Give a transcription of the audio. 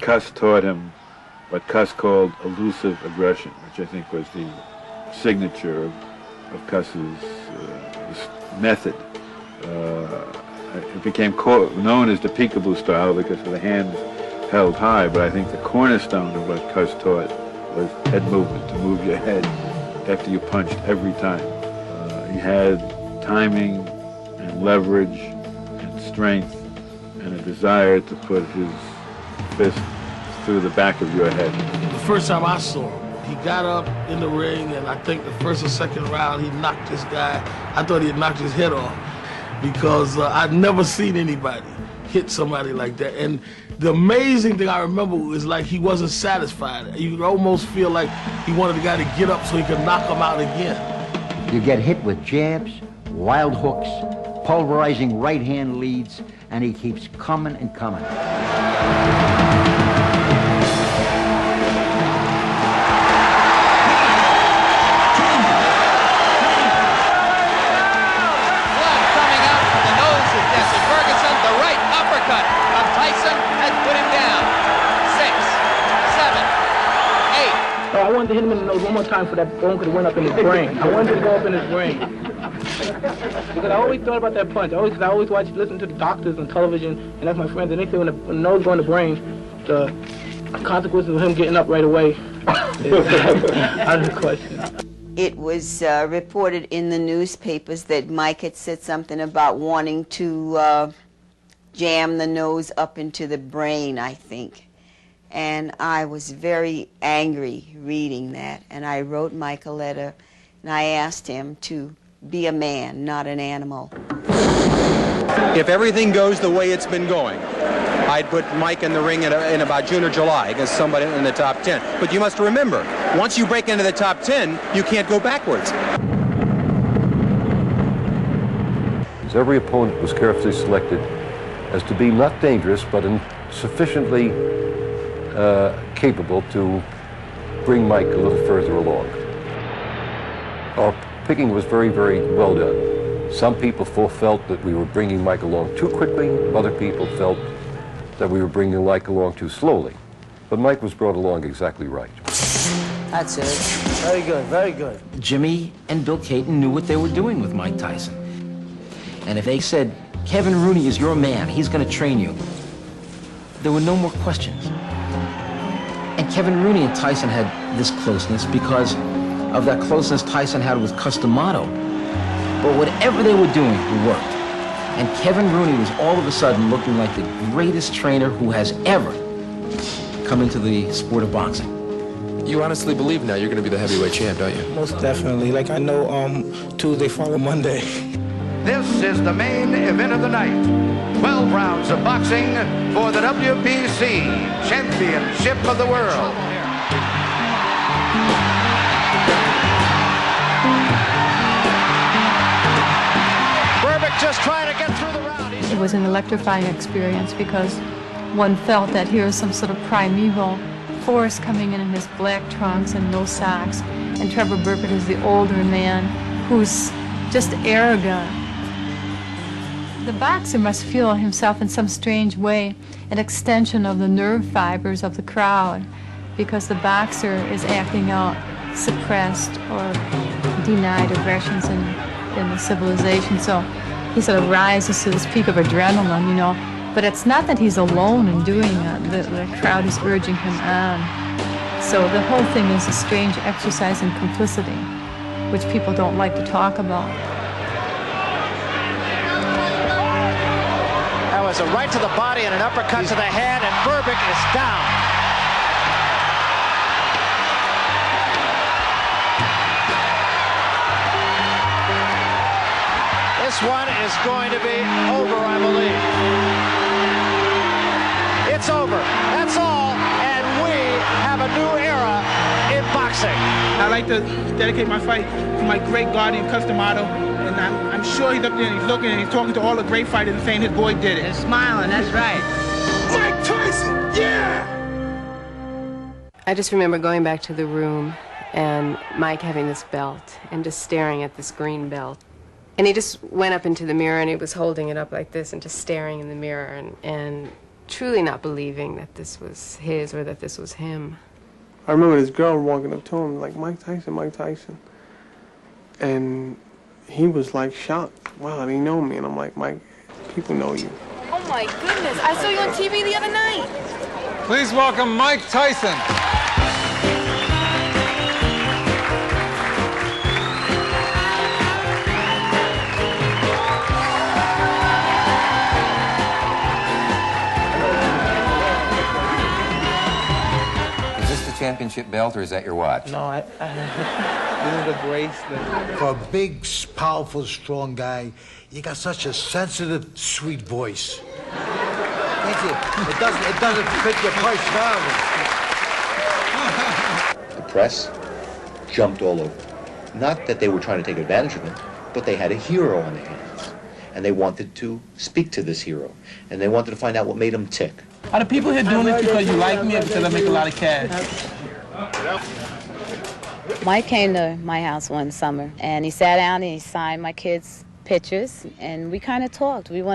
Cus taught him what Cus called elusive aggression, which I think was the signature of Cus's method. It became known as the peekaboo style because of the hands held high, but I think the cornerstone of what Cus taught was head movement, to move your head after you punched every time. He had timing and leverage and strength and a desire to put his fist through the back of your head. The first time I saw him, he got up in the ring, and I think the first or second round, he knocked this guy. I thought he had knocked his head off because I'd never seen anybody hit somebody like that. And the amazing thing I remember was like he wasn't satisfied. You could almost feel like he wanted the guy to get up so he could knock him out again. You get hit with jabs, wild hooks, pulverizing right-hand leads, and he keeps coming and coming. I wanted to hit him in the nose one more time so that bone could have went up in his brain. I wanted to go up in his brain. Because I always thought about that punch. I always listen to the doctors on television, and that's my friends, and they say when the nose goes in the brain, the consequences of him getting up right away is out of the question. It was reported in the newspapers that Mike had said something about wanting to jam the nose up into the brain, I think. And I was very angry reading that, and I wrote Mike a letter, and I asked him to be a man, not an animal. If everything goes the way it's been going, I'd put Mike in the ring in about June or July against somebody in the top 10. But you must remember, once you break into the top 10, you can't go backwards. Every opponent was carefully selected as to be not dangerous, but sufficiently capable to bring Mike a little further along. Our picking was very, very well done. Some people felt that we were bringing Mike along too quickly. Other people felt that we were bringing Mike along too slowly. But Mike was brought along exactly right. That's it. Very good, very good. Jimmy and Bill Caton knew what they were doing with Mike Tyson. And if they said, Kevin Rooney is your man, he's going to train you, there were no more questions. And Kevin Rooney and Tyson had this closeness because of that closeness Tyson had with Cus D'Amato. But whatever they were doing, it worked. And Kevin Rooney was all of a sudden looking like the greatest trainer who has ever come into the sport of boxing. You honestly believe now you're going to be the heavyweight champ, don't you? Most definitely. Like I know Tuesday follow Monday. This is the main event of the night. 12 rounds of boxing for the WBC Championship of the World. Berbick just trying to get through the round. It was an electrifying experience because one felt that here's some sort of primeval force coming in his black trunks and no socks. And Trevor Burbick is the older man who's just arrogant. The boxer must feel himself in some strange way an extension of the nerve fibers of the crowd because the boxer is acting out suppressed or denied aggressions in the civilization. So he sort of rises to this peak of adrenaline, you know. But it's not that he's alone in doing it. The crowd is urging him on. So the whole thing is a strange exercise in complicity, which people don't like to talk about. That was a right to the body and an uppercut to the head, and Berbick is down. This one is going to be over, I believe. It's over. That's all, and we have a new era in boxing. I like to dedicate my fight to my great guardian, Cus D'Amato, and I'm sure he's up there and he's looking and he's talking to all the great fighters and saying his boy did it. And smiling, that's right. Mike Tyson, yeah! I just remember going back to the room and Mike having this belt and just staring at this green belt. And he just went up into the mirror and he was holding it up like this and just staring in the mirror. And truly not believing that this was his or that this was him. I remember this girl walking up to him like, Mike Tyson, Mike Tyson. And he was like shocked. Wow, they know me. And I'm like, Mike, people know you. Oh my goodness, I saw you on TV the other night. Please welcome Mike Tyson. Championship belt, or is that your watch? No, this is the bracelet. For a big, powerful, strong guy, you got such a sensitive, sweet voice. Thank you. It doesn't fit your personality. The press jumped all over. Not that they were trying to take advantage of him, but they had a hero on their hands. And they wanted to speak to this hero. And they wanted to find out what made him tick. Are the people here doing this because you like me or because I make a lot of cash? Mike came to my house one summer, and he sat down and he signed my kids' pictures, and we kind of talked. We went